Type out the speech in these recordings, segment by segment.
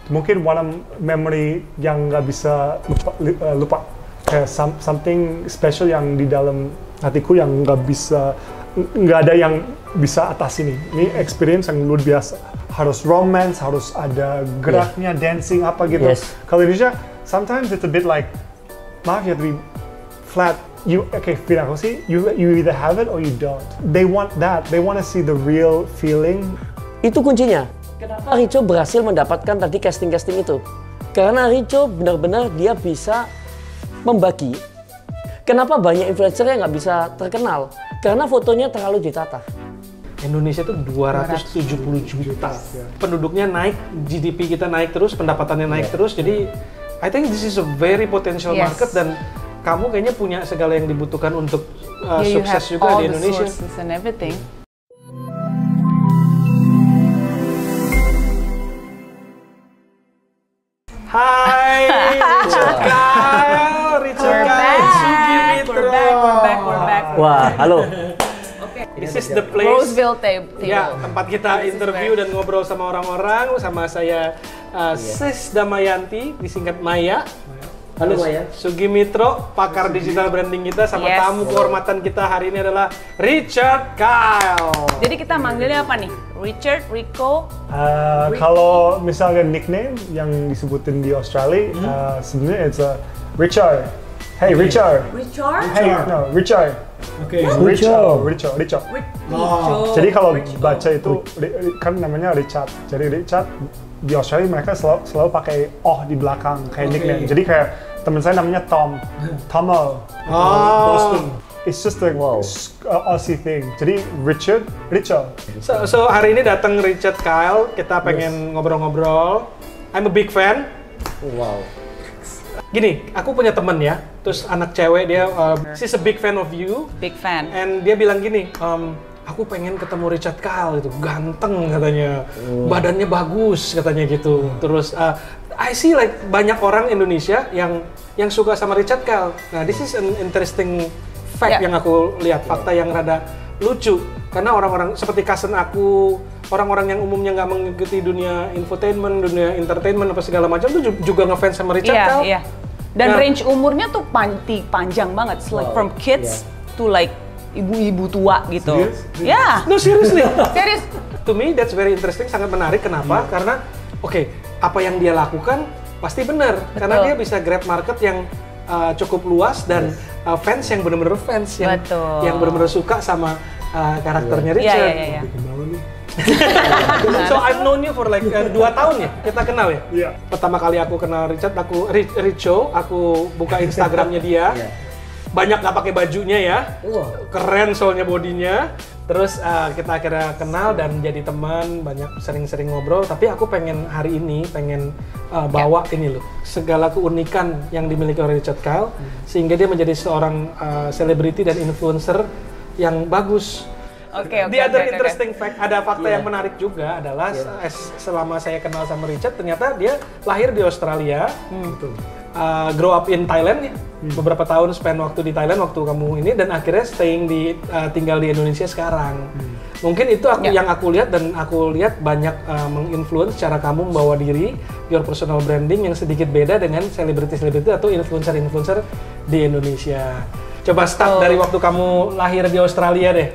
mungkin one memory yang nggak bisa lupa. Kayak something special yang di dalam hatiku yang nggak ada yang bisa atas ini. Ini experience yang luar biasa. Harus romance, harus ada geraknya, dancing apa gitu. Kalau Indonesia, sometimes it's a bit like, maaf ya, to be flat. Feeling aku sih, you either have it or you don't. They want that. They want to see the real feeling. Itu kuncinya. Kenapa Richo berhasil mendapatkan tadi casting-casting itu? Karena Richo benar-benar dia bisa membagi. Kenapa banyak influencer yang nggak bisa terkenal? Karena fotonya terlalu ditata. Indonesia itu 270 juta. Penduduknya naik, GDP kita naik terus, pendapatannya naik terus. Jadi, I think this is a very potential market dan kamu kayaknya punya segala yang dibutuhkan untuk sukses juga di Indonesia. And everything. Hai, Richard Kyle, We're back. Wah, halo. This is the place. Roseville table. Ya, tempat kita interview dan ngobrol sama orang-orang, sama saya Sis Damayanti, disingkat Maya. Halo Maya. Sugimitro, pakar digital branding kita, sama tamu kehormatan kita hari ini adalah Richard Kyle. Jadi kita manggilnya apa nih? Richard, Rico? Kalau misalnya nickname yang disebutin di Australia, sebenarnya it's Richard. Hey Richard. Richard? Hey no, Richard. Oke. Richard. Jadi kalau baca itu kan namanya Richard. Jadi Richard di Australia mereka selalu pakai di belakang kayak nickname. Jadi kayak teman saya namanya Tomo. Boston. It's just a Aussie thing. Jadi Richard. So hari ini datang Richard Kyle, kita pengen ngobrol-ngobrol. I'm a big fan. Wow. Gini, aku punya temen ya, terus anak cewek dia, she's a big fan of you. Big fan. And dia bilang gini, aku pengen ketemu Richard Kyle gitu, ganteng katanya, badannya bagus katanya gitu. Terus I see like banyak orang Indonesia yang suka sama Richard Kyle. Nah, this is an interesting fact yang aku lihat, fakta yang rada lucu. Karena orang-orang seperti cousin aku, orang-orang yang umumnya nggak mengikuti dunia infotainment, dunia entertainment apa segala macam tuh juga ngefans sama Richard Kyle. Iya. Dan range umurnya tuh panjang banget, like from kids to like ibu-ibu tua gitu. Ya. No, seriously. Serius. To me that's very interesting, sangat menarik. Kenapa? Karena apa yang dia lakukan pasti benar. Karena dia bisa grab market yang cukup luas dan fans yang benar-benar fans yang benar-benar suka sama karakternya Richard. Iya. So I've known you for like 2 tahun ya, kita kenal ya? Iya. Pertama kali aku kenal Richard, Richo, aku buka Instagramnya dia. Banyak nggak pakai bajunya ya, keren soalnya bodinya. Terus kita akhirnya kenal dan jadi teman, banyak sering-sering ngobrol. Tapi aku hari ini pengen bawa ini loh, segala keunikan yang dimiliki oleh Richard Kyle, sehingga dia menjadi seorang selebriti dan influencer yang bagus. The other interesting fact, ada fakta yang menarik juga adalah selama saya kenal sama Richard, ternyata dia lahir di Australia, grow up in Thailand, beberapa tahun spend waktu di Thailand waktu kamu ini, dan akhirnya tinggal di Indonesia sekarang. Mungkin itu yang aku lihat, dan aku lihat banyak menginfluence cara kamu membawa diri, your personal branding yang sedikit beda dengan selebriti-selebriti atau influencer-influencer di Indonesia. Coba start dari waktu kamu lahir di Australia deh.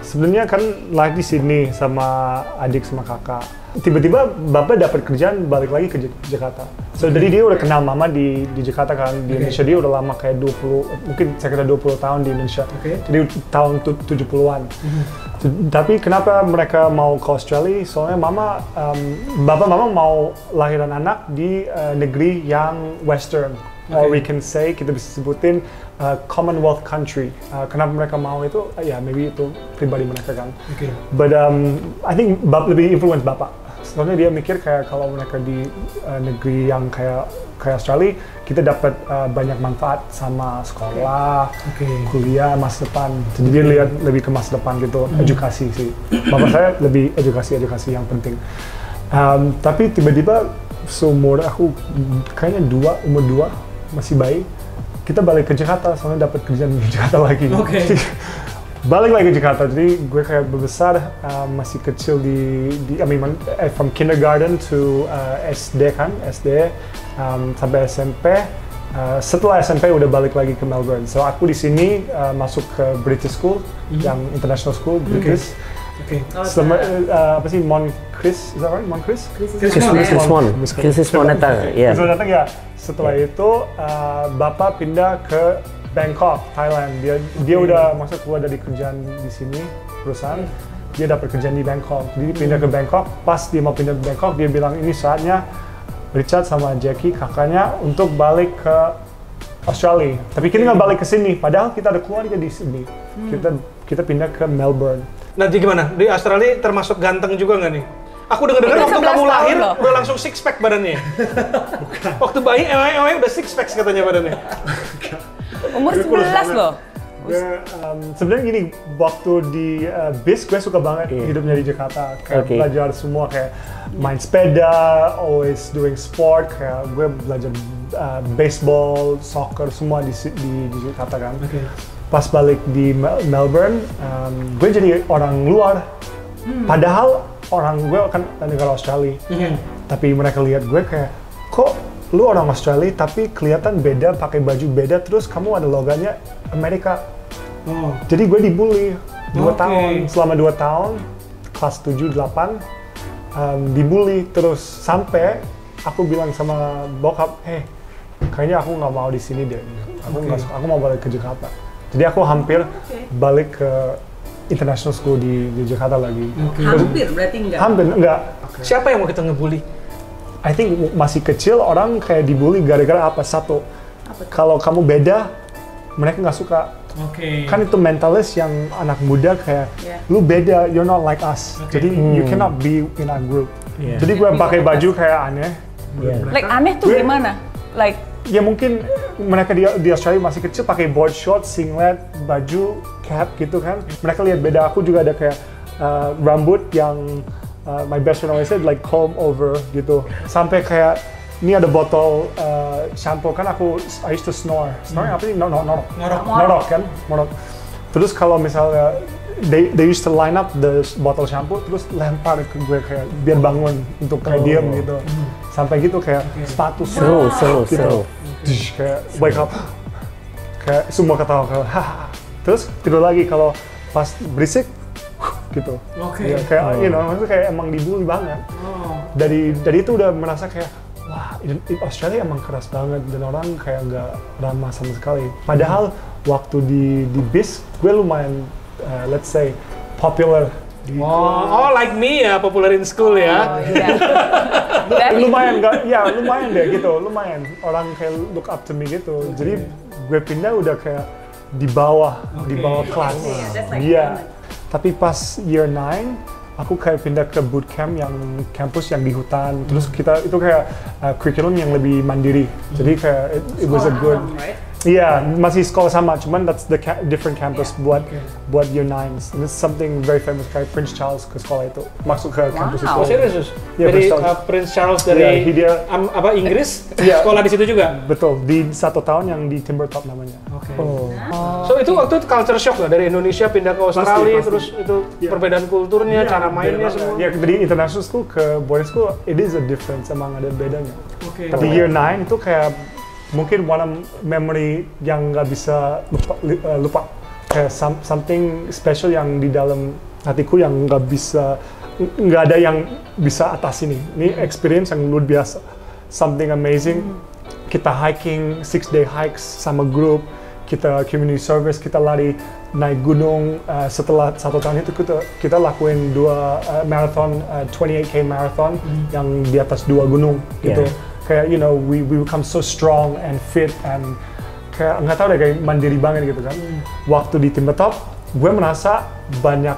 Sebenarnya kan lahir di Sydney sama adik sama kakak. Tiba-tiba bapak dapat kerjaan balik lagi ke Jakarta. So jadi dia udah kenal mama di Jakarta kan, di Indonesia dia udah lama kayak 20, mungkin sekitar 20 tahun di Indonesia. Jadi tahun 70-an. Tapi kenapa mereka mau ke Australia? Soalnya bapak mama mau lahiran anak di negeri yang western. Or we can say, kita bisa sebutin Commonwealth country. Kenapa mereka mau itu? Maybe itu pribadi mereka kan. But I think lebih influence bapak. Soalnya dia mikir kayak kalau mereka di negeri yang kayak Australia, kita dapat banyak manfaat sama sekolah, kuliah, masa depan. Jadi dia lihat lebih ke masa depan gitu, edukasi sih. Bapak saya lebih edukasi yang penting. Tapi tiba-tiba seumur aku kayaknya umur 2 masih bayi, kita balik ke Jakarta soalnya dapat kerjaan di Jakarta lagi. balik lagi ke Jakarta. Jadi gue kayak berbesar masih kecil from kindergarten to SD kan, SD sampai SMP. Setelah SMP udah balik lagi ke Melbourne. So aku di sini masuk ke British School, yang international school British. Apa sih Monkris, is that right? Monkris? Krisis moneter, ya. Krisis moneter ya. Setelah itu Bapak pindah ke Bangkok, Thailand. Dia udah keluar dari kerjaan di sini perusahaan. Dia dapat kerjaan di Bangkok. Jadi pindah ke Bangkok. Pas dia mau pindah ke Bangkok, dia bilang ini saatnya Richard sama Jackie kakaknya untuk balik ke Australia. Tapi kita nggak balik ke sini. Padahal kita ada keluarga di sini. Kita pindah ke Melbourne. Nanti gimana? Di Australia termasuk ganteng juga nggak nih? Aku dengar waktu kamu lahir udah langsung six pack badannya. Waktu bayi udah six pack katanya badannya. Umur 11 loh. Sebenarnya gini, waktu di BIS gue suka banget hidupnya di Jakarta. Kayak belajar semua, kayak main sepeda, always doing sport. Kayak gue belajar baseball, soccer, semua di Jakarta kan. Pas balik di Melbourne, gue jadi orang luar. Padahal orang gue kan negara Australia. Tapi mereka lihat gue kayak, kok lu orang Australia tapi kelihatan beda, pakai baju beda, terus kamu ada logonya Amerika. Jadi gue dibully 2 tahun, selama 2 tahun, kelas 7-8, dibully terus sampai aku bilang sama bokap, kayaknya aku nggak mau di sini deh, aku mau balik ke Jakarta. Jadi aku hampir balik ke international school di Jakarta lagi. Hampir berarti enggak? Hampir enggak. Siapa yang mau kita ngebully? I think masih kecil orang kayak dibully gara-gara apa? Satu, kalau kamu beda, mereka nggak suka. Kan itu mentalis yang anak muda kayak, lu beda, you're not like us. Jadi you cannot be in our group. Jadi gue pakai baju kayak aneh. Like aneh tuh gimana? Like ya mungkin mereka di Australia masih kecil pakai board shorts, singlet, baju, cap gitu kan. Mereka lihat beda. Aku juga ada kayak rambut yang my best friend always said like comb over gitu. Sampai kayak ini ada botol shampoo kan I used to snore. Snore apa sih? Norok kan? Norok. Terus kalau misalnya they used to line up the botol shampoo terus lempar ke gue kayak biar bangun untuk kayak diem gitu. Sampai gitu kayak sepatu seru. Kayak wake up, kayak semua ketawa kayak terus tidur lagi kalau pas berisik gitu. Ya, kayak maksudnya kayak emang dibully banget. Dari itu udah merasa kayak wah, Australia emang keras banget dan orang kayak nggak ramah sama sekali. Padahal waktu di BIS gue lumayan let's say popular. Like me ya, popular in school ya. Lumayan deh gitu, lumayan orang kayak look up to me gitu. Jadi gue pindah udah kayak di bawah kelas. Tapi pas year 9 aku kayak pindah ke bootcamp yang kampus yang di hutan. Terus kita itu kayak curriculum yang lebih mandiri. Jadi kayak it was a good. Iya, masih sekolah sama, cuman that's the different campus buat year 9s. And it's something very famous kayak Prince Charles ke sekolah itu, masuk ke kampus itu. Serius? Yeah, dari Prince Charles dari Inggris, sekolah di situ juga? Betul, di 1 tahun yang di Timbertop namanya. So itu waktu itu culture shock nggak dari Indonesia pindah ke Australia, terus itu perbedaan kulturnya, cara mainnya semua? Ya, dari international school ke boarding school, it is a difference, emang ada bedanya. Tapi year 9 itu kayak mungkin one memory yang nggak bisa lupa kayak something special yang di dalam hatiku yang nggak ada yang bisa atas ini experience yang luar biasa, something amazing. Kita hiking 6-day hikes sama grup, kita community service, kita lari naik gunung. Setelah 1 tahun itu kita lakuin 2 marathon, 28K marathon yang di atas 2 gunung gitu. Kayak we become so strong and fit and kayak nggak tahu deh kayak mandiri banget gitu kan. Waktu di Timbertop, gue merasa banyak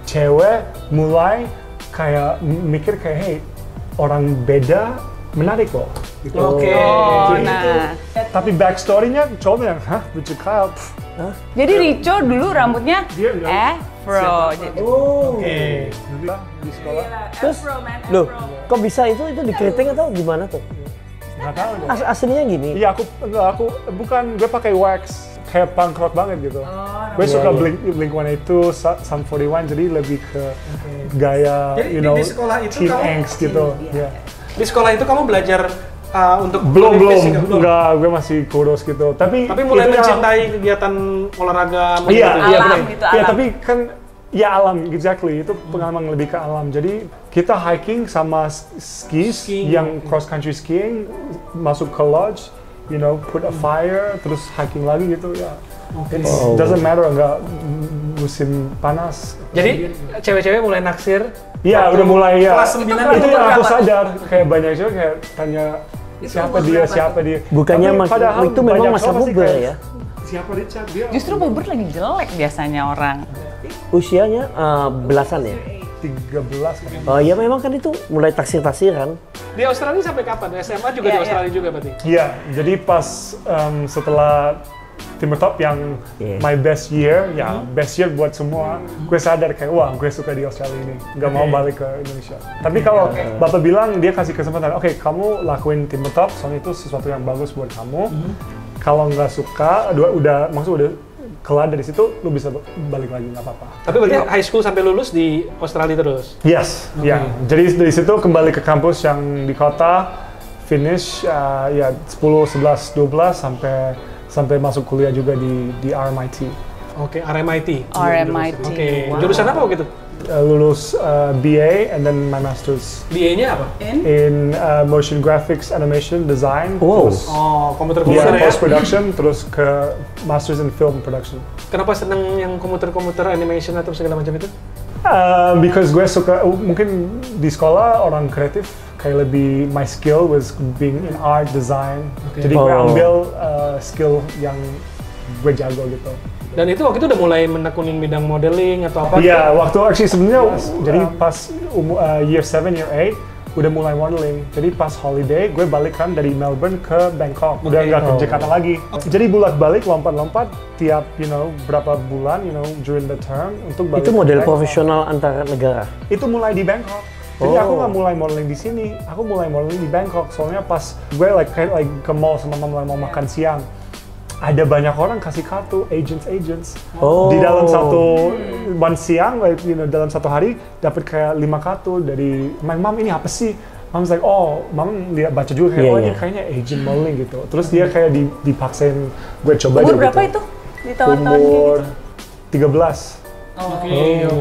cewek mulai kayak mikir kayak hey, orang beda menarik loh. Gitu. Tapi backstory-nya cowok bilang, lucu kali. Jadi Rico dulu rambutnya afro. Di sekolah. Terus, loh, kok bisa itu di keriting atau gimana tuh? Nggak tahu deh. Aslinya gini? Iya, aku bukan, gue pakai wax kayak punk rock banget gitu. Gue suka Blink-182, Sum 41, jadi lebih ke gaya, Jadi di sekolah itu teen kamu- angst gitu. Iya. Di sekolah itu kamu belajar untuk Belum, fisik, enggak, gue masih kurus gitu. Tapi mulai itu yang- mencintai kegiatan olahraga. Iya, begitu. iya Alam benar. gitu, Iya, alam. tapi kan ya alam, exactly. Itu pengalaman lebih ke alam. Jadi kita hiking sama skis, Skiing. yang cross country skiing, masuk ke lodge, put a fire, terus hiking lagi gitu ya. It doesn't matter, enggak musim panas. Jadi cewek-cewek mulai naksir. Iya, waktu udah mulai ya. Kelas 9 Itu yang aku sadar, kayak banyak cewek kayak tanya siapa dia. Bukannya Tapi padahal itu memang banyak masa cowok pasti puber kayak, ya? Siapa Richard? Dia Justru puber lagi jelek biasanya orang. Usianya belasan ya? 13 kan. Oh iya memang kan itu mulai taksir-taksiran. Di Australia sampai kapan? SMA juga di Iya, Australia juga berarti? Iya, jadi pas setelah Timur Top yang my best year, best year buat semua, gue sadar kayak, wah gue suka di Australia ini, nggak mau balik ke Indonesia. Tapi kalau Bapak bilang, dia kasih kesempatan, oke kamu lakuin Timur Top, soalnya itu sesuatu yang bagus buat kamu. Kalau nggak suka, udah kelar dari situ, lu bisa balik lagi, nggak apa-apa. Tapi berarti high school sampai lulus di Australia terus? Yes, ya. Jadi dari situ kembali ke kampus yang di kota, finish 10, 11, 12 sampai masuk kuliah juga di RMIT. Oke, RMIT. RMIT. Oke, Wow. jurusan apa gitu? Lulus BA and then my master's BA-nya apa? in motion graphics, animation, design, Wow. terus Oh, komputer-komputer ya? post production, terus ke masters in film production. Kenapa seneng yang komputer-komputer animation atau segala macam itu? Because gue suka, mungkin di sekolah orang kreatif kayak lebih, my skill was being in art, design. Jadi gue ambil skill yang gue jago gitu. Dan itu waktu itu udah mulai menekunin bidang modeling atau apa? Iya, waktu actually sebenarnya jadi pas year 7, year 8 udah mulai modeling. Jadi pas holiday gue balik kan dari Melbourne ke Bangkok. Udah nggak ke Jakarta lagi. Jadi bolak-balik lompat-lompat tiap berapa bulan during the term untuk balik. Itu ke model Bangkok. profesional antar negara. Itu mulai di Bangkok. Jadi aku nggak mulai modeling di sini, aku mulai modeling di Bangkok. Soalnya pas gue kayak ke mall sama mama mau makan siang, ada banyak orang kasih kartu agents. Di dalam satu siang, dalam satu hari dapat kayak 5 kartu dari Mam ini apa sih? Mom's like, Mam lihat baca juga kayak, ini kayaknya agent modeling gitu. Terus dia kayak dipaksain gue coba. Umur deh berapa gitu. itu? Ditawar-tawar Umur gitu? 13. Oke.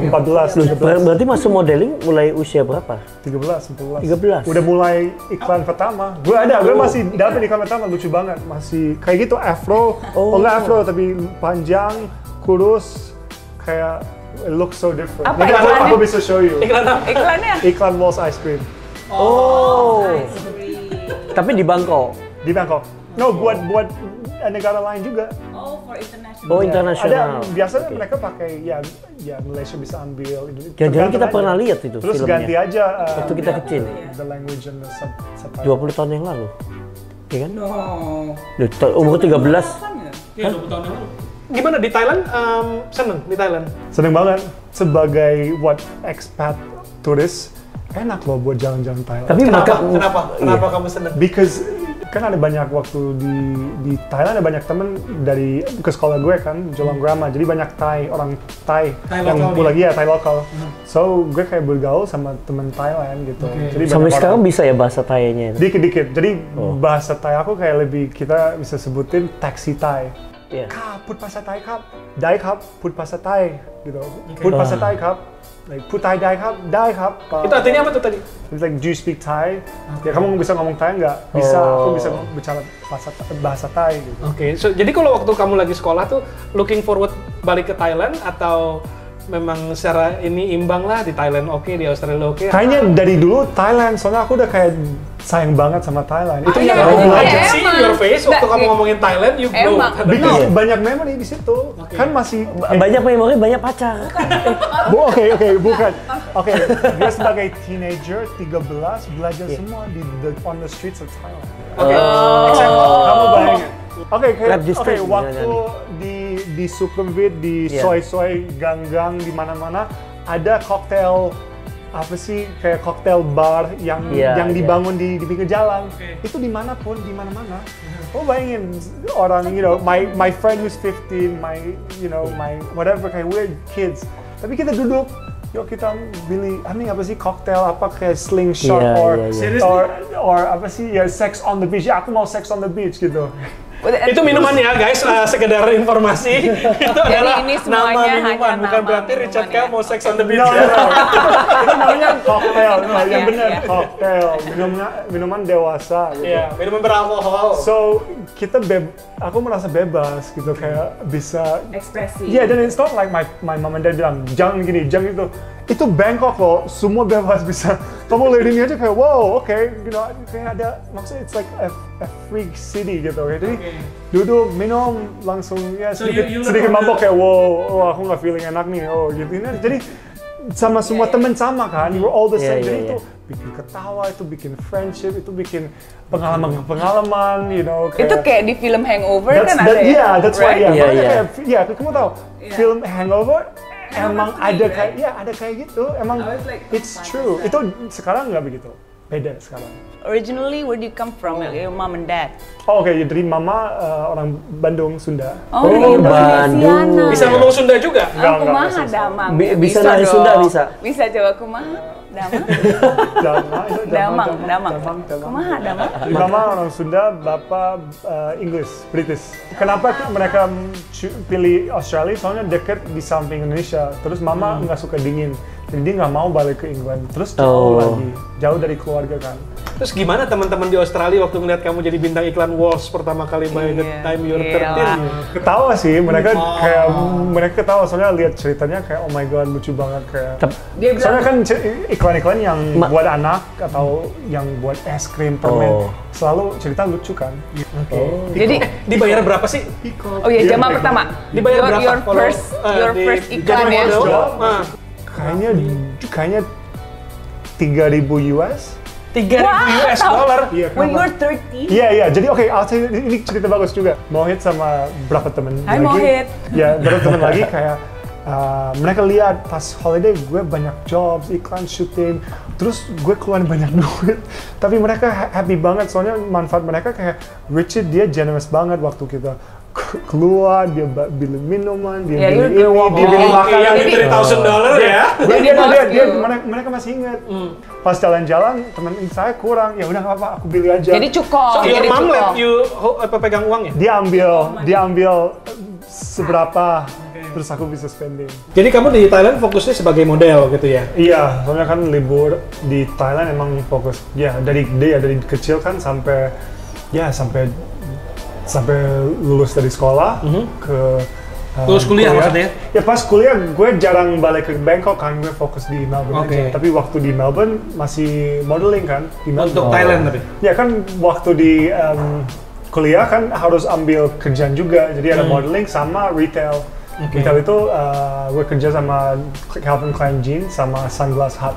14, 13. Berarti masuk modeling mulai usia berapa? 13, 14. 13. Udah mulai iklan pertama. Gue masih dapat iklan pertama, lucu banget. Masih kayak gitu afro, nggak afro tapi panjang, kurus, kayak it looks so different. Apa Nanti iklannya? aku bisa show you. Iklan apa? Iklannya? Iklan Walls Ice Cream Tapi di Bangkok. di Bangkok. No, buat negara lain juga. Oh, Ada internasional. biasanya mereka pakai ya Malaysia bisa ambil. Jangan-jangan Tergantung kita aja. pernah lihat itu Terus filmnya. ganti aja Waktu kita kecil. the language and the subtitle. 20 tahun yang lalu. Iya kan? Umur 13. Gimana di Thailand? Seneng di Thailand? Seneng banget sebagai expat turis, enak loh buat jalan-jalan Thailand. Tapi Kenapa kamu seneng? Because kan ada banyak waktu di Thailand, ada banyak temen dari ke sekolah gue kan, Jelang Grama, jadi banyak orang Thai yang lokal pulang Thai lokal. So gue kayak bergaul sama temen Thailand gitu. Jadi Sampai banyak sekarang orang. bisa ya bahasa Thai-nya itu. Dikit-dikit. Jadi bahasa Thai aku kayak lebih kita bisa sebutin taxi Thai. Iya. Kap, put bahasa Thai kap, dai kap, put bahasa Thai gitu. Put bahasa Thai kap, like put Thai dai kap. Itu artinya apa tuh tadi? It's like, do you speak Thai? Ya kamu bisa ngomong Thai nggak? Bisa, aku bisa bicara bahasa Thai gitu. Oke, jadi kalau waktu kamu lagi sekolah tuh looking forward balik ke Thailand atau memang secara ini imbang lah di Thailand oke, di Australia oke? Kayaknya dari dulu Thailand, soalnya aku udah kayak sayang banget sama Thailand. Itu yang Iya, aku I belajar. can see in your face waktu kamu ngomongin Thailand, you glow. Emang. Because banyak memory di situ. Kan masih Banyak memori, banyak pacar. Oke, bukan. Oke, dia sebagai teenager 13 belajar semua on the streets of Thailand. Oke. Example, kamu bayangin. Oke, Rap district, waktu nyanyi. di Sukhumvit, di Iya. soy-soy gang-gang di mana-mana ada cocktail apa sih kayak cocktail bar yang dibangun di pinggir jalan. Itu dimanapun, di mana-mana. Oh bayangin orang, my friend who's 15, my whatever, kayak we're kids. Tapi kita duduk, yuk kita beli, apa sih cocktail apa kayak slingshot or apa sih ya sex on the beach. Ya aku mau sex on the beach gitu. Itu minuman ya guys, sekedar informasi. Itu adalah ini nama minuman, bukan nama berarti Richard minuman, Kyle mau sex on the beach. No. Itu namanya cocktail, yang benar Iya. cocktail, minuman dewasa. Gitu. Iya, minuman beralkohol. So aku merasa bebas gitu kayak bisa Ekspresi. Iya, dan it's not like my mom and dad bilang jangan gini, jangan itu. Itu Bangkok loh, semua bebas bisa. Kamu lihat ini aja kayak wow, oke, kayak ada maksudnya it's like a free city gitu. Jadi duduk minum langsung ya sedikit mabok kayak wow, aku nggak feeling enak nih, gitu. Jadi sama semua temen sama kan, you were all the same. Jadi itu bikin ketawa, itu bikin friendship, itu bikin pengalaman, kayak Itu kayak di film Hangover kan ada ya? Iya, that's right. Iya. Iya, kamu tahu film Hangover emang ada kayak gitu. Emang it's true. Itu sekarang nggak begitu. Beda sekarang. Originally, where do you come from? Your mom and dad? Oh, oke. Jadi mama orang Bandung, Sunda. Oh, dari Indonesiana. Bisa ngomong Sunda juga? Aku mah damang. Bisa nari Sunda bisa. Bisa coba kumaha damang. Damang. Kumaha damang. Jadi mama orang Sunda, bapak Inggris, British. Kenapa mereka pilih Australia? Soalnya dekat di samping Indonesia. Terus mama nggak suka dingin. Jadi dia nggak mau balik ke England. Terus jauh dari keluarga kan. Terus gimana teman-teman di Australia waktu ngeliat kamu jadi bintang iklan Walls pertama kali by the time you're 13? Ketawa sih, mereka ketawa soalnya lihat ceritanya kayak oh my god lucu banget kayak. Soalnya kan iklan-iklan yang buat anak atau yang buat es krim, permen selalu cerita lucu kan. Jadi dibayar berapa sih? Oh iya, zaman pertama. Dibayar berapa? Your first iklan ya? Kayaknya 3.000 US. 3.000 US dollar. Iya, When you're 30? Iya. Jadi ini cerita bagus juga. Mohit sama berapa temen Hai lagi. Mohit. Ya, berapa temen lagi kayak mereka lihat pas holiday gue banyak jobs, iklan, syuting, terus gue keluarin banyak duit. Tapi mereka happy banget soalnya manfaat mereka kayak Richard dia generous banget waktu kita keluar, dia beli minuman, dia beli ini, dia beli makanan. Yang $3,000 ya? Mereka masih ingat. Pas jalan-jalan, temen saya kurang, ya udah nggak apa, aku beli aja. Jadi cukup. So your mom let you pegang uang ya? Dia ambil seberapa, terus aku bisa spending. Jadi kamu di Thailand fokusnya sebagai model gitu ya? Iya, soalnya kan libur di Thailand emang fokus. Ya dari kecil kan sampai lulus dari sekolah ke lulus kuliah maksudnya? Ya pas kuliah gue jarang balik ke Bangkok kan, gue fokus di Melbourne aja. Tapi waktu di Melbourne masih modeling kan di Melbourne. Untuk Thailand tapi? Ya kan waktu di kuliah kan harus ambil kerjaan juga, jadi ada modeling sama retail. Retail itu gue kerja sama Calvin Klein Jeans sama Sunglass Hut.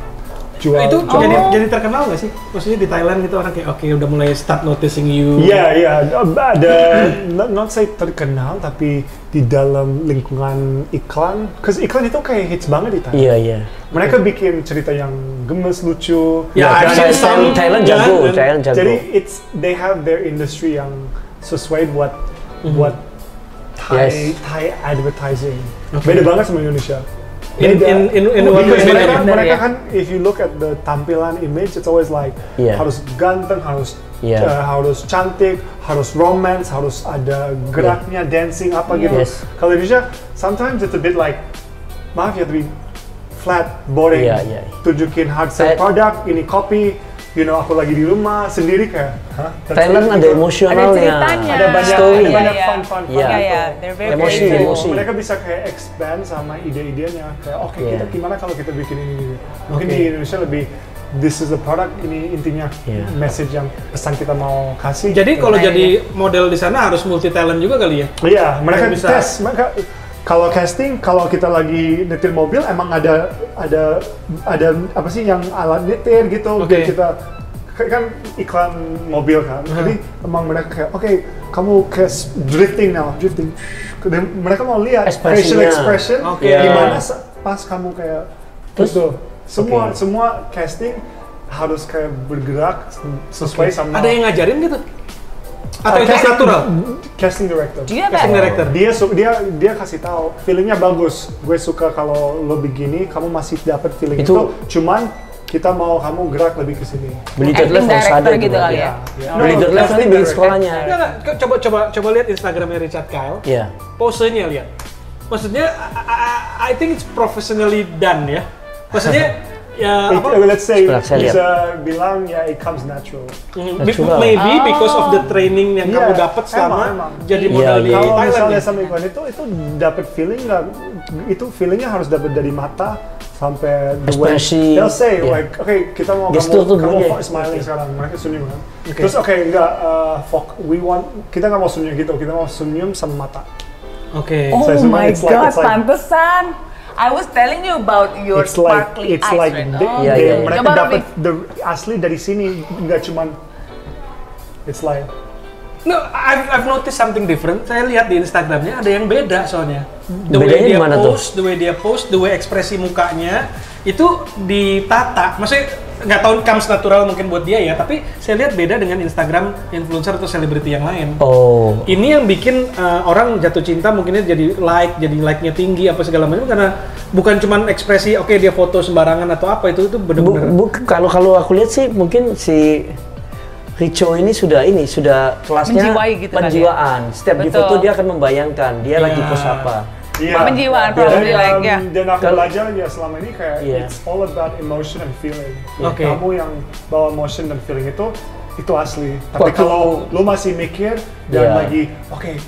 Itu jadi terkenal nggak sih? Maksudnya di Thailand gitu orang kayak udah mulai start noticing you. Iya, ada not say terkenal tapi di dalam lingkungan iklan, cause iklan itu kayak hits banget di Thailand. Iya. Mereka bikin cerita yang gemes, lucu. Thailand jago. Jadi they have their industry yang sesuai buat Thai advertising. Beda banget sama Indonesia. Mereka kan if you look at the tampilan image it's always like harus ganteng, harus cantik, harus romance, harus ada geraknya, dancing apa gitu. Kalau Indonesia sometimes it's a bit like maaf ya tapi flat, boring. Tunjukin hard sell product, ini copy, aku lagi di rumah sendiri kayak Thailand ada emosionalnya, ada banyak fun. They're very emosi. Mereka bisa kayak expand sama ide-idenya kayak kita gimana kalau kita bikin ini. Mungkin di Indonesia lebih this is a product, ini intinya message yang pesan kita mau kasih. Jadi kalau jadi model di sana harus multi talent juga kali ya? Iya, mereka bisa tes. Kalau casting, kalau kita lagi nyetir mobil, emang ada apa sih yang alat nyetir gitu. Kita kan iklan mobil kan. Jadi emang mereka kayak kamu kayak drifting. Mereka mau lihat facial expression gimana pas kamu kayak gitu. Semua casting harus kayak bergerak sesuai sama. Ada yang ngajarin gitu? Atau itu natural? Casting director. Casting director. Dia kasih tahu feelingnya bagus. Gue suka kalau lo begini, kamu masih dapat feeling itu. Cuman kita mau kamu gerak lebih ke sini. Beli deadlift harus ada gitu kali ya. Beli deadlift nanti beli sekolahnya. Coba lihat Instagramnya Richard Kyle. Iya. Posenya lihat. Maksudnya I think it's professionally done ya. Maksudnya ya let's say bisa bilang ya it comes natural. Maybe because of the training yang kamu dapat selama jadi model di Kalau Thailand. misalnya sama Ivan itu dapat feeling nggak? Itu feelingnya harus dapat dari mata sampai the way. They'll say like, okay, kita mau kamu smiling sekarang, mereka senyum kan. Terus kita nggak mau senyum gitu, kita mau senyum sama mata. Oke. Oh my god, pantesan. I was telling you about your sparkly eyes right now. Mereka dapat asli dari sini, nggak cuman. It's like. No, I've noticed something different. Saya lihat di Instagramnya ada yang beda soalnya. The way dia post, the way ekspresi mukanya itu ditata. Maksudnya nggak tahu comes natural mungkin buat dia ya, tapi saya lihat beda dengan Instagram influencer atau selebriti yang lain. Ini yang bikin orang jatuh cinta mungkinnya jadi like-nya tinggi apa segala macam karena bukan cuman ekspresi oke, dia foto sembarangan atau apa itu benar-benar. Kalau aku lihat sih mungkin si Richo ini sudah kelasnya penjiwaan. Setiap di foto dia akan membayangkan dia lagi pose apa. Penjiwaan, dan aku belajar ya selama ini kayak it's all about emotion and feeling. Kamu yang bawa emotion dan feeling itu asli. Tapi kalau lo masih mikir dan lagi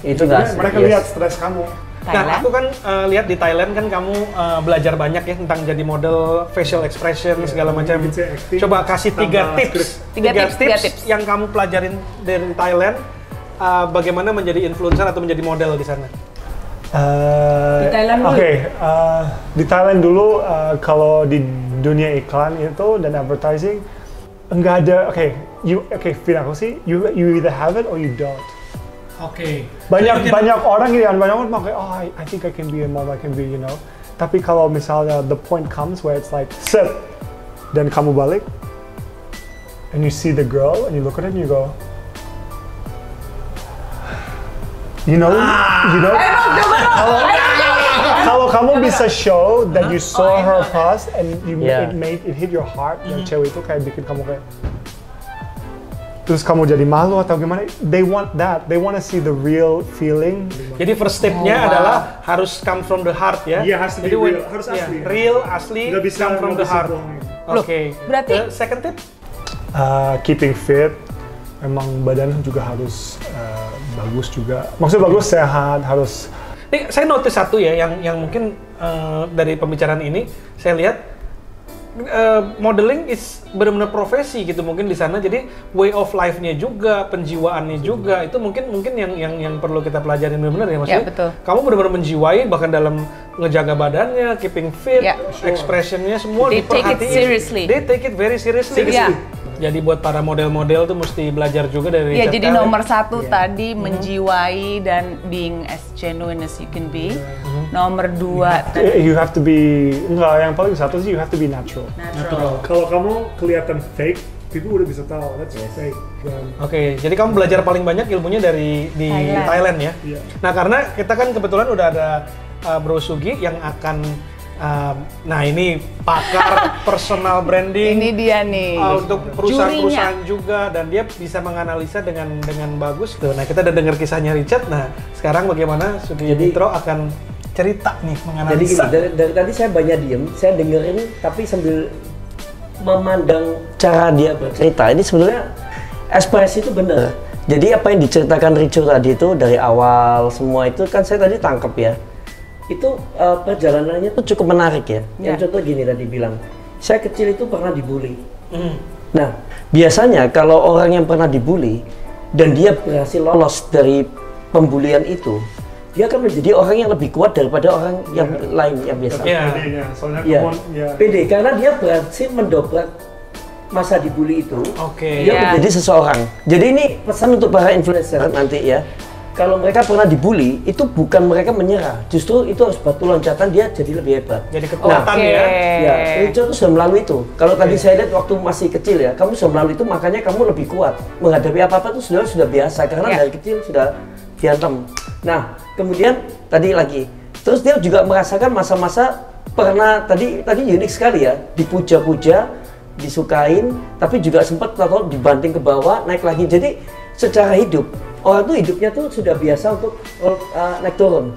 itu mereka lihat stres kamu. Nah, aku kan lihat di Thailand kan kamu belajar banyak ya tentang jadi model, facial expression segala macam. Coba kasih tiga tips yang kamu pelajarin dari Thailand, bagaimana menjadi influencer atau menjadi model di sana. Di Thailand dulu. Di Thailand dulu kalau di dunia iklan itu dan advertising enggak ada. Feeling aku sih you either have it or you don't. Banyak orang pakai I think I can be a mom, I can be, Tapi kalau misalnya the point comes where it's like sit dan kamu balik and you see the girl and you look at it and you go kalau kamu bisa show that you saw her past and it hit your heart, yang cewek itu kayak bikin kamu kayak terus kamu jadi malu atau gimana? They want that. They want to see the real feeling. Jadi first step-nya adalah harus come from the heart ya. Iya, harus real, harus asli. Real, asli, nggak bisa, come from the heart. Berarti second tip? Keeping fit. Emang badan juga harus bagus juga. Maksudnya bagus, sehat, harus. Nih, saya notice satu ya yang mungkin dari pembicaraan ini saya lihat modeling is benar-benar profesi gitu mungkin di sana, jadi way of life-nya juga, penjiwaannya juga itu mungkin yang perlu kita pelajarin benar-benar ya maksudnya. Betul. Kamu benar-benar menjiwai bahkan dalam ngejaga badannya, keeping fit, expressionnya semua diperhatiin. They take it very seriously. Jadi buat para model-model tuh mesti belajar juga dari Richard jadi nomor satu tadi menjiwai dan being as genuine as you can be. Nomor dua you have to be, yang paling satu sih you have to be natural. Kalau kamu kelihatan fake, people udah bisa tahu that's fake. Jadi kamu belajar paling banyak ilmunya di Thailand ya. Nah, karena kita kan kebetulan udah ada Bro Sugi yang akan nah ini pakar personal branding. Ini dia nih. Untuk perusahaan-perusahaan juga dan dia bisa menganalisa dengan bagus tuh. Nah, kita udah dengar kisahnya Richard. Nah, sekarang bagaimana Sugi Mitro akan cerita nih menganalisa. Jadi dari tadi saya banyak diem, saya dengerin tapi sambil memandang cara dia bercerita. Ini sebenarnya ekspresi itu benar. Jadi apa yang diceritakan Richard tadi itu dari awal semua itu kan saya tadi tangkap ya. Itu perjalanannya tuh cukup menarik ya. Yang contoh gini tadi bilang, saya kecil itu pernah dibully. Nah, biasanya kalau orang yang pernah dibully dan dia berhasil lolos dari pembulian itu, dia akan menjadi orang yang lebih kuat daripada orang yang lain yang biasa. Pede, karena dia berhasil mendobrak masa dibully itu. Dia menjadi seseorang. Jadi ini pesan untuk para influencer nanti ya. kalau mereka pernah dibully, itu bukan mereka menyerah, justru itu harus batu loncatan dia jadi lebih hebat. Jadi kekuatan ya. Ya, Richo tuh sudah melalui itu. Kalau tadi saya lihat waktu masih kecil ya, kamu sudah melalui itu, makanya kamu lebih kuat menghadapi apa-apa tuh sudah biasa karena dari kecil sudah diantem. Nah, kemudian tadi lagi, terus dia juga merasakan masa-masa pernah tadi unik sekali ya, dipuja-puja, disukain, tapi juga sempat tahu dibanting ke bawah, naik lagi. Jadi secara hidup orang tuh hidupnya tuh sudah biasa untuk naik turun.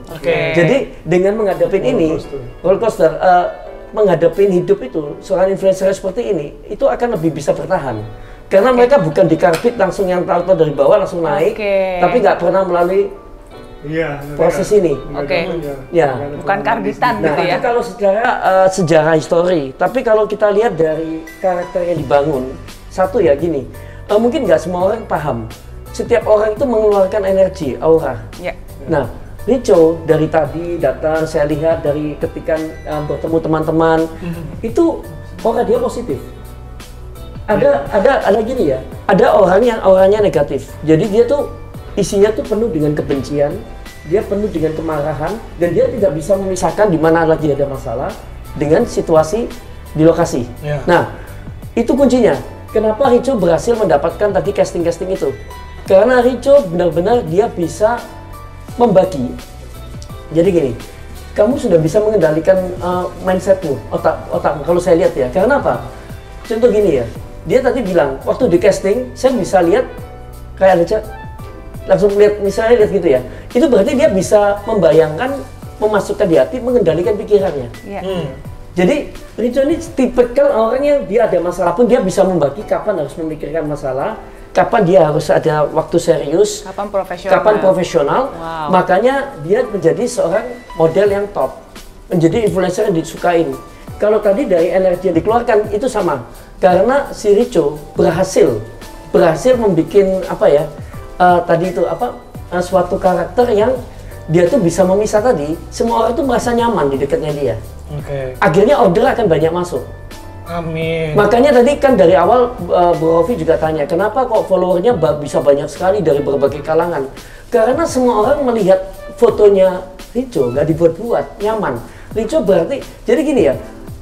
Jadi dengan menghadapi ini roller coaster, menghadapi hidup itu seorang influencer seperti ini itu akan lebih bisa bertahan. Karena mereka bukan dikarbit langsung yang tahu dari bawah langsung naik, tapi nggak pernah melalui proses ini. Ya, bukan karbitan gitu ya. Itu kalau secara sejarah histori, tapi kalau kita lihat dari karakter yang dibangun, satu ya gini, mungkin nggak semua orang paham. Setiap orang itu mengeluarkan energi, aura. Nah, Richo dari tadi datang, saya lihat dari ketika bertemu teman-teman, itu aura dia positif. Ada gini ya, ada orang yang auranya negatif. Jadi dia tuh isinya tuh penuh dengan kebencian, dia penuh dengan kemarahan, dan dia tidak bisa memisahkan di mana lagi ada masalah dengan situasi di lokasi. Nah, itu kuncinya. Kenapa Richo berhasil mendapatkan tadi casting-casting itu? Karena Richo benar-benar dia bisa membagi. Jadi gini, kamu sudah bisa mengendalikan mindsetmu, otakmu. Kalau saya lihat ya, karena apa? Contoh gini ya, dia tadi bilang waktu di casting, saya bisa lihat kayak Richo langsung lihat, misalnya lihat gitu ya. Itu berarti dia bisa membayangkan, memasukkan di hati, mengendalikan pikirannya. Jadi Richo ini tipikal orang yang dia ada masalah pun dia bisa membagi kapan harus memikirkan masalah, kapan dia harus ada waktu serius, kapan profesional. Makanya dia menjadi seorang model yang top, menjadi influencer yang disukain. Kalau tadi dari energi yang dikeluarkan itu sama, karena si Richo berhasil membuat apa ya, tadi itu apa, suatu karakter yang dia tuh bisa memisah tadi, semua orang tuh merasa nyaman di dekatnya dia. Akhirnya order akan banyak masuk. Amin. Makanya tadi kan dari awal Bu Rofi juga tanya, kenapa kok followernya bisa banyak sekali dari berbagai kalangan? Karena semua orang melihat fotonya Richo, nggak dibuat-buat, nyaman. Richo berarti, jadi gini ya,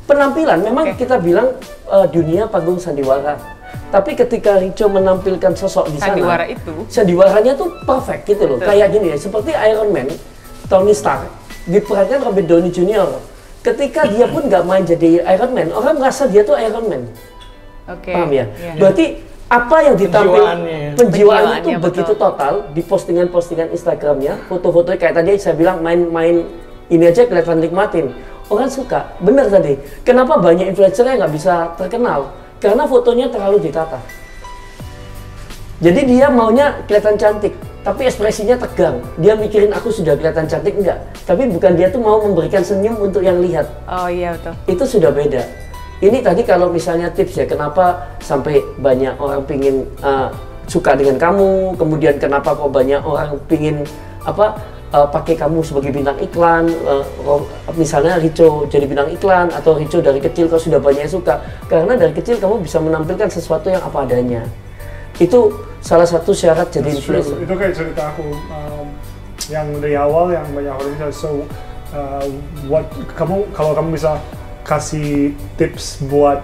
penampilan memang kita bilang dunia panggung sandiwara. Tapi ketika Richo menampilkan sosok di sana, sandiwaranya tuh perfect gitu loh. Kayak gini ya, seperti Iron Man, Tony Stark, diperankan Robert Downey Jr. Ketika dia pun nggak main jadi Iron Man, orang merasa dia tuh Iron Man. Paham ya? Berarti apa yang ditampilkan, penjiwaannya itu begitu total di postingan-postingan Instagramnya, foto-fotonya kayak tadi saya bilang main ini aja kelihatan nikmatin. Orang suka, bener tadi. Kenapa banyak influencer yang nggak bisa terkenal? Karena fotonya terlalu ditata. Jadi dia maunya kelihatan cantik, tapi ekspresinya tegang. Dia mikirin aku sudah kelihatan cantik, enggak. Tapi bukan, dia tuh mau memberikan senyum untuk yang lihat. Oh iya betul. Itu sudah beda. Ini tadi kalau misalnya tips ya, kenapa sampai banyak orang pingin suka dengan kamu, kemudian kenapa kok banyak orang pingin pakai kamu sebagai bintang iklan, misalnya Richo jadi bintang iklan, atau Richo dari kecil kau sudah banyak yang suka, karena dari kecil kamu bisa menampilkan sesuatu yang apa adanya. Itu salah satu syarat jadi influencer. Itu kayak cerita aku yang dari awal yang banyak orang bisa. So, kalau kamu bisa kasih tips buat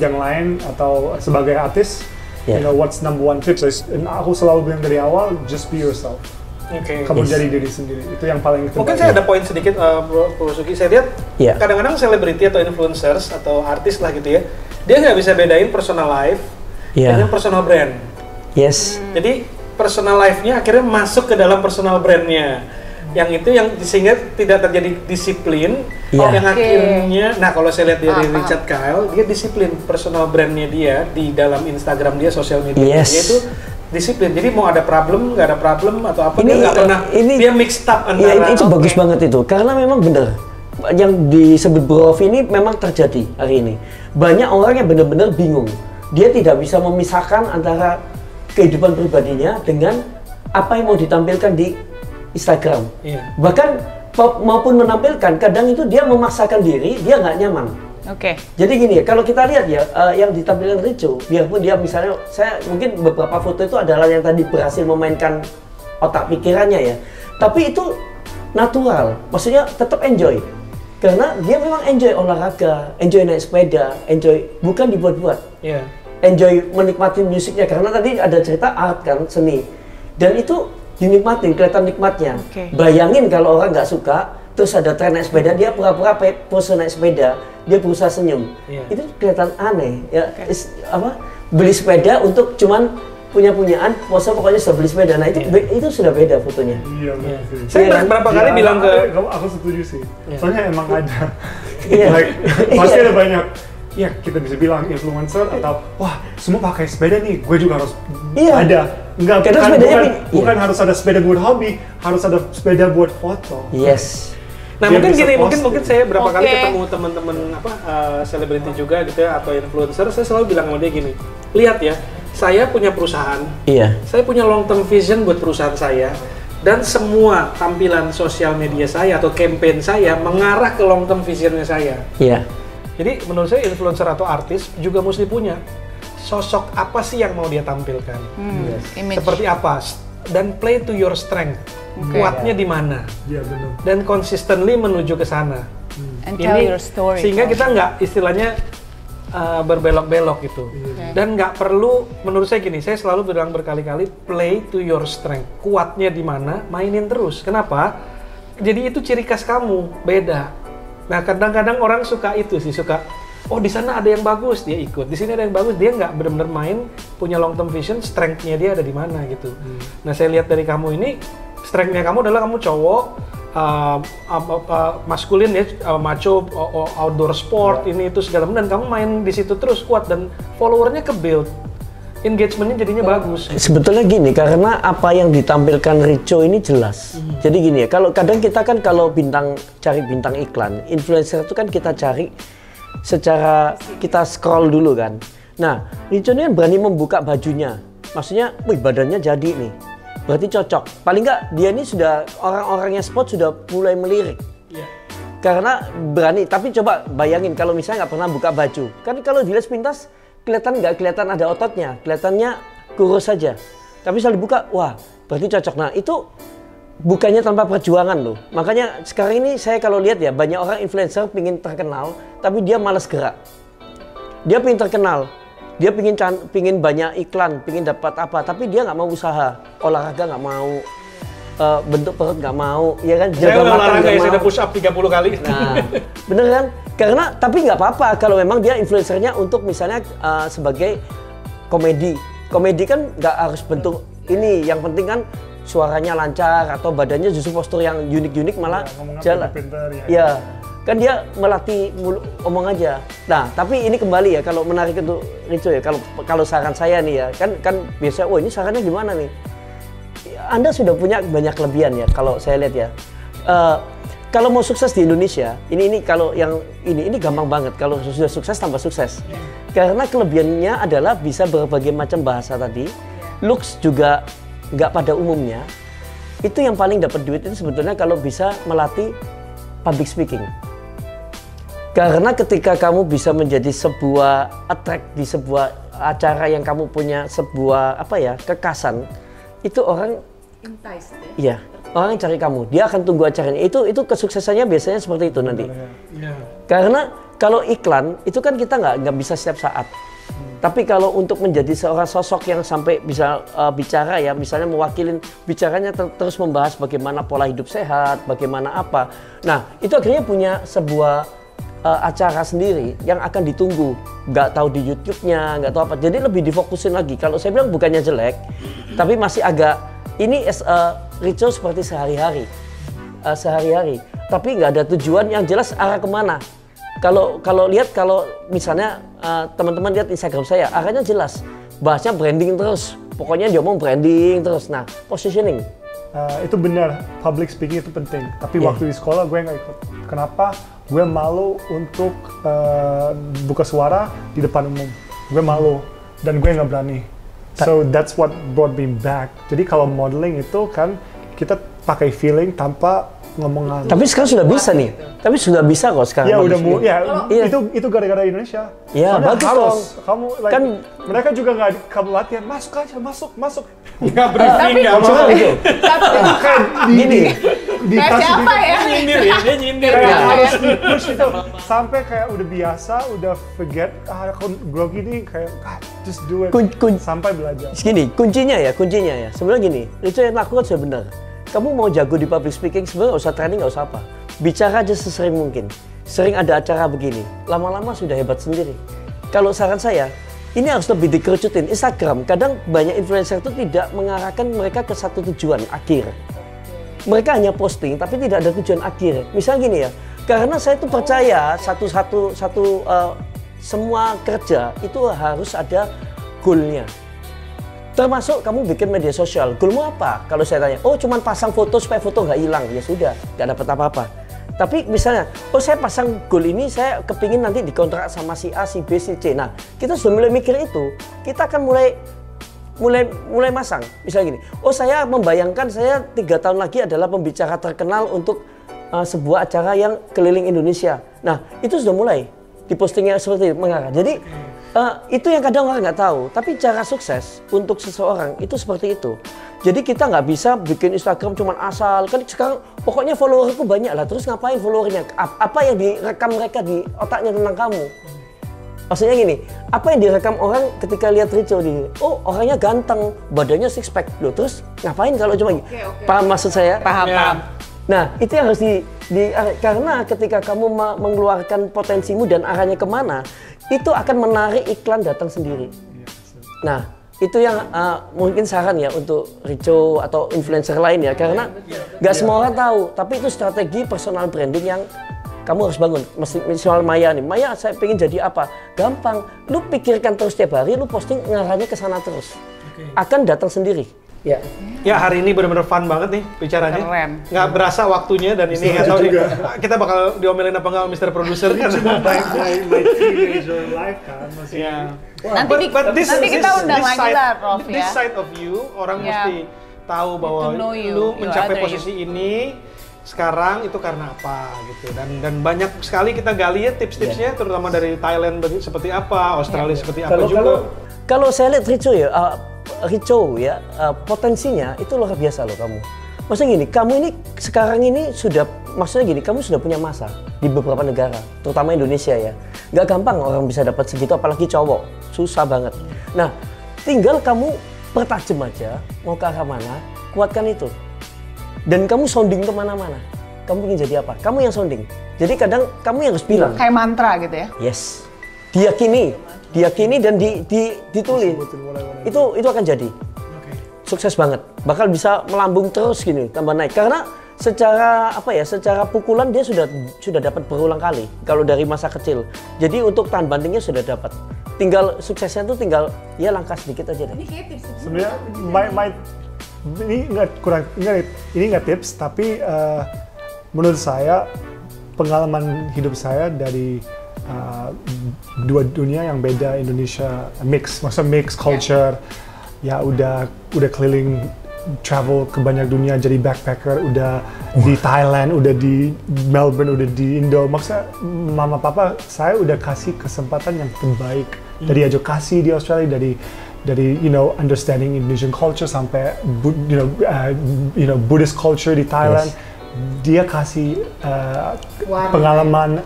yang lain atau sebagai artis, you know what's number one tips? Aku selalu bilang dari awal, just be yourself. Kamu jadi diri sendiri, itu yang paling penting. Mungkin saya ada poin sedikit, Bro Suki. Saya lihat kadang-kadang selebriti atau influencers atau artis lah gitu ya, dia nggak bisa bedain personal life dengan personal brand. Jadi personal life-nya akhirnya masuk ke dalam personal brand-nya. Yang itu yang sehingga tidak terjadi disiplin. Yang akhirnya, nah kalau saya lihat dari Richard Kyle, dia disiplin personal brand-nya dia di dalam Instagram dia, sosial media dia itu disiplin. Jadi mau ada problem, nggak ada problem atau apa, dia nggak pernah, dia mixed up antara. Itu bagus banget itu, karena memang benar yang disebut Bro Rofi ini memang terjadi hari ini. Banyak orang yang benar-benar bingung, dia tidak bisa memisahkan antara kehidupan pribadinya dengan apa yang mau ditampilkan di Instagram. Bahkan maupun menampilkan, kadang itu dia memaksakan diri, dia nggak nyaman. Jadi gini ya, kalau kita lihat ya, yang ditampilkan Richo, biarpun dia misalnya, saya mungkin beberapa foto itu adalah yang tadi berhasil memainkan otak pikirannya ya. Tapi itu natural, maksudnya tetap enjoy. Karena dia memang enjoy olahraga, enjoy naik sepeda, enjoy bukan dibuat-buat. Yeah. Enjoy menikmati musiknya, karena tadi ada cerita art kan, seni. Dan itu dinikmatin, kelihatan nikmatnya. Bayangin kalau orang nggak suka, terus ada tren naik sepeda, dia pura-pura pose naik sepeda, dia berusaha senyum. Itu kelihatan aneh. Ya, beli sepeda untuk cuman punya-punyaan, pose pokoknya sudah beli sepeda. Nah itu sudah beda fotonya. Iya, benar sih. Saya berapa kali bilang ke... Aku setuju sih. Soalnya emang ada. Iya. Pasti ada banyak. Ya kita bisa bilang influencer atau wah semua pakai sepeda nih, gue juga harus ada. Enggak, bukan harus ada sepeda buat hobi, harus ada sepeda buat foto. Yes. Nah mungkin gini, mungkin saya berapa kali ketemu teman-teman selebriti juga gitu ya, atau influencer, saya selalu bilang sama dia gini, lihat ya, saya punya perusahaan, saya punya long term vision buat perusahaan saya, dan semua tampilan sosial media saya atau campaign saya mengarah ke long term visionnya saya. Jadi menurut saya influencer atau artis juga mesti punya sosok apa sih yang mau dia tampilkan, seperti apa, dan play to your strength, kuatnya di mana, dan consistently menuju ke sana. And tell your story. Sehingga kita nggak istilahnya berbelok-belok gitu, dan nggak perlu, menurut saya gini, saya selalu bilang berkali-kali, play to your strength, kuatnya di mana, mainin terus. Kenapa? Jadi itu ciri khas kamu, beda. Nah kadang-kadang orang suka itu sih, suka oh di sana ada yang bagus dia ikut, di sini ada yang bagus dia nggak benar-benar main, punya long term vision, strength-nya dia ada di mana gitu. Nah saya lihat dari kamu ini, strength-nya kamu adalah kamu cowok, maskulin ya, macho, outdoor sport, ini itu segala macam, dan kamu main di situ terus kuat dan followernya ke build. Engagementnya jadinya bagus. Sebetulnya gini, karena apa yang ditampilkan Rico ini jelas. Jadi gini ya, kalau kadang kita kan kalau cari bintang iklan, influencer itu kan kita cari secara kita scroll dulu kan. Nah, Rico ini kan berani membuka bajunya. Maksudnya, wih badannya jadi nih. Berarti cocok. Paling nggak dia ini sudah orang-orangnya sport sudah mulai melirik. Karena berani. Tapi coba bayangin kalau misalnya nggak pernah buka baju. Kan kalau dilihat sepintas nggak kelihatan ada ototnya, kelihatannya kurus saja. Tapi setelah dibuka, wah berarti cocok. Nah itu bukannya tanpa perjuangan loh. Makanya sekarang ini saya kalau lihat ya, banyak orang influencer pingin terkenal, tapi dia malas gerak. Dia pingin terkenal, dia pingin banyak iklan, pingin dapat apa, tapi dia nggak mau usaha, olahraga nggak mau, bentuk perut nggak mau, ya kan? Jaga makan nggak mau. Saya udah push up 30 kali. Nah, bener kan? Karena tapi nggak apa-apa kalau memang dia influencernya untuk misalnya sebagai komedi kan nggak harus bentuk ini, yang penting kan suaranya lancar atau badannya justru postur yang unik-unik malah jalan. Ya, kan dia melatih omong aja. Nah, tapi ini kembali ya, kalau menarik untuk Rico ya, kalau saran saya nih ya, kan biasa, oh ini sarannya gimana nih? Anda sudah punya banyak kelebihan ya, kalau saya lihat ya. Kalau mau sukses di Indonesia, ini kalau yang ini gampang banget. Kalau sudah sukses tambah sukses. Karena kelebihannya adalah bisa berbagai macam bahasa tadi. Looks juga nggak pada umumnya. Itu yang paling dapat duit itu sebetulnya kalau bisa melatih public speaking. Karena ketika kamu bisa menjadi sebuah attract di sebuah acara yang kamu punya sebuah kekasan, itu orang entice. Iya. Orang yang cari kamu, dia akan tunggu acaranya. Itu kesuksesannya biasanya seperti itu nanti. Karena kalau iklan itu kan kita nggak bisa setiap saat. Tapi kalau untuk menjadi seorang sosok yang sampai bisa bicara ya, misalnya mewakilin bicaranya terus membahas bagaimana pola hidup sehat, bagaimana apa. Nah itu akhirnya punya sebuah acara sendiri yang akan ditunggu. Nggak tahu di YouTube-nya, nggak tahu apa. Jadi lebih difokusin lagi. Kalau saya bilang bukannya jelek, tapi masih agak ini Rico seperti sehari-hari, tapi nggak ada tujuan yang jelas arah kemana. Kalau lihat, kalau misalnya teman-teman lihat Instagram saya, arahnya jelas, bahasnya branding terus, pokoknya dia mau branding terus. Nah, positioning. Itu benar, public speaking itu penting. Tapi waktu di sekolah gue nggak ikut. Kenapa? Gue malu untuk buka suara di depan umum. Gue malu dan gue nggak berani. So that's what brought me back. Jadi kalau modeling itu kan kita pakai feeling tanpa ngomongan. Tapi sekarang sudah bisa nih. Tapi sudah bisa kok sekarang. Ya udah public speaking. itu gara-gara Indonesia. Ya, soalnya bagus harus, dong. kamu like, Kan mereka juga nggak kamu latihan, masuk aja, masuk. Nggak briefing, nggak Cuma mau. gitu. Kan Gini. Kayak siapa ya? Nyindir ya, dia nyindir. Kayak ya. harus di-push itu sampai kayak udah biasa, udah forget aku grogi nih kayak just do it sampai belajar. Gini, kuncinya ya. Sebenarnya gini, Rico yang lakukan sudah benar. Kamu mau jago di public speaking, sebenarnya nggak usah training, nggak usah apa. Bicara aja sesering mungkin. Sering ada acara begini, lama-lama sudah hebat sendiri. Kalau saran saya, ini harus lebih dikerucutin. Instagram, kadang banyak influencer itu tidak mengarahkan mereka ke satu tujuan akhir. Mereka hanya posting, tapi tidak ada tujuan akhir. Misalnya gini ya, karena saya tuh percaya semua kerja itu harus ada goalnya. Termasuk kamu bikin media sosial, goalmu apa? Kalau saya tanya, oh cuman pasang foto supaya foto nggak hilang, ya sudah, nggak dapat apa-apa. Tapi misalnya, oh saya pasang goal ini, saya kepingin nanti dikontrak sama si A, si B, si C. Nah, kita sudah mulai mikir itu, kita akan mulai masang. Misalnya gini, oh saya membayangkan saya 3 tahun lagi adalah pembicara terkenal untuk sebuah acara yang keliling Indonesia. Nah, itu sudah mulai dipostingnya seperti itu, mengarah. Jadi itu yang kadang orang nggak tahu, tapi cara sukses untuk seseorang itu seperti itu. Jadi kita nggak bisa bikin Instagram cuman asal, kan sekarang pokoknya followerku banyak lah, terus ngapain followernya? Apa yang direkam mereka di otaknya tentang kamu? Maksudnya gini, apa yang direkam orang ketika lihat Rico di, oh orangnya ganteng, badannya six pack, loh terus ngapain kalau cuma paham maksud saya? Paham. Nah, itu yang harus karena ketika kamu mengeluarkan potensimu dan arahnya kemana, itu akan menarik iklan datang sendiri. Nah, itu yang mungkin saran ya untuk Rico atau influencer lain ya, karena nggak semua orang tahu, tapi itu strategi personal branding yang kamu harus bangun. Misalnya Maya nih, Maya saya pengen jadi apa? Gampang, lu pikirkan terus tiap hari, lu posting ngarahnya ke sana terus. Akan datang sendiri. Ya. Ya hari ini benar-benar fun banget nih bicaranya. Keren. Nggak berasa waktunya dan ini nggak tahu nih, kita bakal diomelin apa nggak Mr. Producer kan. my teenager life kan masih. Ya. Nanti kita undang lagi lah, Prof ya. This side of you, orang Yeah. mesti tahu bahwa To know you, lu your mencapai other posisi ini sekarang itu karena apa gitu, dan banyak sekali kita gali ya tips-tipsnya, terutama dari Thailand seperti apa, Australia seperti apa juga. Kalau saya lihat Rico ya, potensinya itu luar biasa loh kamu. Maksudnya gini, kamu ini sekarang ini sudah, maksudnya gini, kamu sudah punya masa di beberapa negara, terutama Indonesia ya. Nggak gampang orang bisa dapat segitu, apalagi cowok, susah banget. Nah, tinggal kamu pertajam aja, mau ke arah mana, kuatkan itu. Dan kamu sounding kemana-mana. Kamu ingin jadi apa? Kamu yang sounding. Jadi kadang kamu yang harus bilang. Kayak mantra gitu ya? Yes. Diyakini dan ditulis. Itu akan jadi. Sukses banget. Bakal bisa melambung terus gini, tambah naik. Karena secara pukulan dia sudah dapat berulang kali kalau dari masa kecil. Jadi untuk tahan bandingnya sudah dapat. Tinggal suksesnya tuh tinggal ya langkah sedikit aja deh. Sebenarnya ini nggak tips, tapi menurut saya pengalaman hidup saya dari dua dunia yang beda, Indonesia maksudnya mix culture, ya udah keliling, travel ke banyak dunia jadi backpacker, udah di Thailand, udah di Melbourne, udah di Indo. Maksudnya mama papa saya udah kasih kesempatan yang terbaik dari edukasi di Australia, dari understanding Indonesian culture sampai Buddhist culture di Thailand. Yes. Dia kasih pengalaman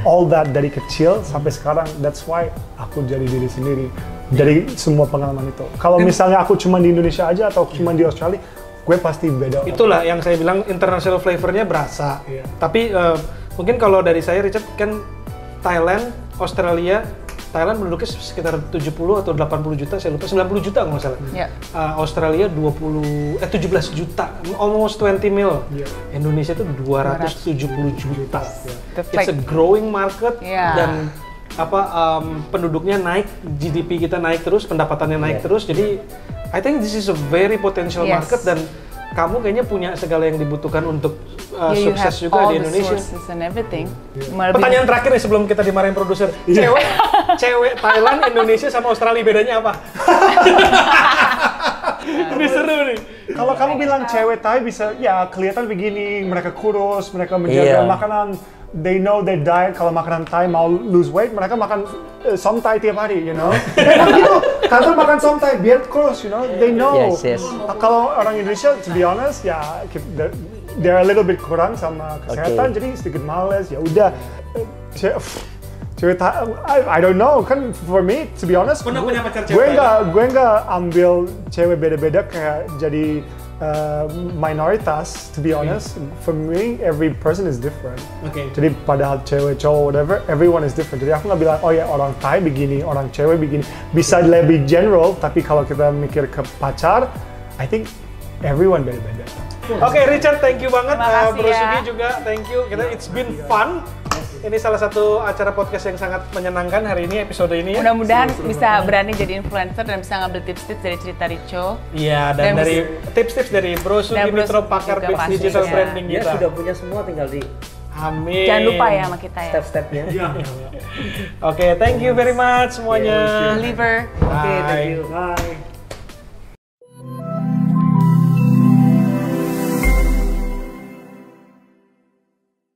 all that dari kecil sampai sekarang. That's why aku jadi diri sendiri dari semua pengalaman itu. Kalau misalnya aku cuma di Indonesia aja atau cuma di Australia, gue pasti beda. Itulah yang saya bilang, international flavornya berasa. Tapi mungkin kalau dari saya, Richard, kan Thailand, Australia, Thailand penduduknya sekitar 70 atau 80 juta, saya lupa, 90 juta kalau nggak salah. Australia 17 juta, almost 20 mil. Indonesia itu 270 juta. It's a growing market dan penduduknya naik, GDP kita naik terus, pendapatannya naik terus. Jadi I think this is a very potential market, dan kamu kayaknya punya segala yang dibutuhkan untuk sukses juga di Indonesia. Pertanyaan terakhir nih sebelum kita dimarahin produser. Cewek Thailand, Indonesia sama Australia bedanya apa? Ini seru nih. Kalau kamu bilang cewek Thai bisa, ya kelihatan begini, mereka kurus, mereka menjaga makanan, they know their diet. Kalau makanan Thai mau lose weight, mereka makan som Thai tiap hari, you know. Memang gitu, kantor makan som Thai biar kurus, you know. They know. Yes. Kalau orang Indonesia, to be honest, ya they're a little bit kurang sama kesehatan, jadi sedikit males. Ya udah, cewek Thai, I don't know, kan for me, to be honest, Pernah punya pacar cewek gue nggak ambil cewek beda-beda kayak jadi minoritas, to be honest. For me, every person is different. Jadi padahal cewek, cowok, whatever, everyone is different. Jadi aku nggak bilang, oh ya orang Thai begini, orang cewek begini. Bisa lebih general, tapi kalau kita mikir ke pacar, I think everyone beda-beda. Oke, Richard, thank you banget. Makasih Bro ya. Sugi juga, thank you. It's been fun. Ini salah satu acara podcast yang sangat menyenangkan hari ini, episode ini ya. Mudah-mudahan bisa berani jadi influencer dan bisa ngambil tips-tips dari cerita Richo. Iya, dan dari tips-tips dari Bro Sugi Mitro, pakar juga digital pastinya. branding Dia kita. sudah punya semua, tinggal di Amin. Jangan lupa ya sama kita ya. step-stepnya. Oke, thank you very much semuanya. Deliver. Bye. Thank you. Bye.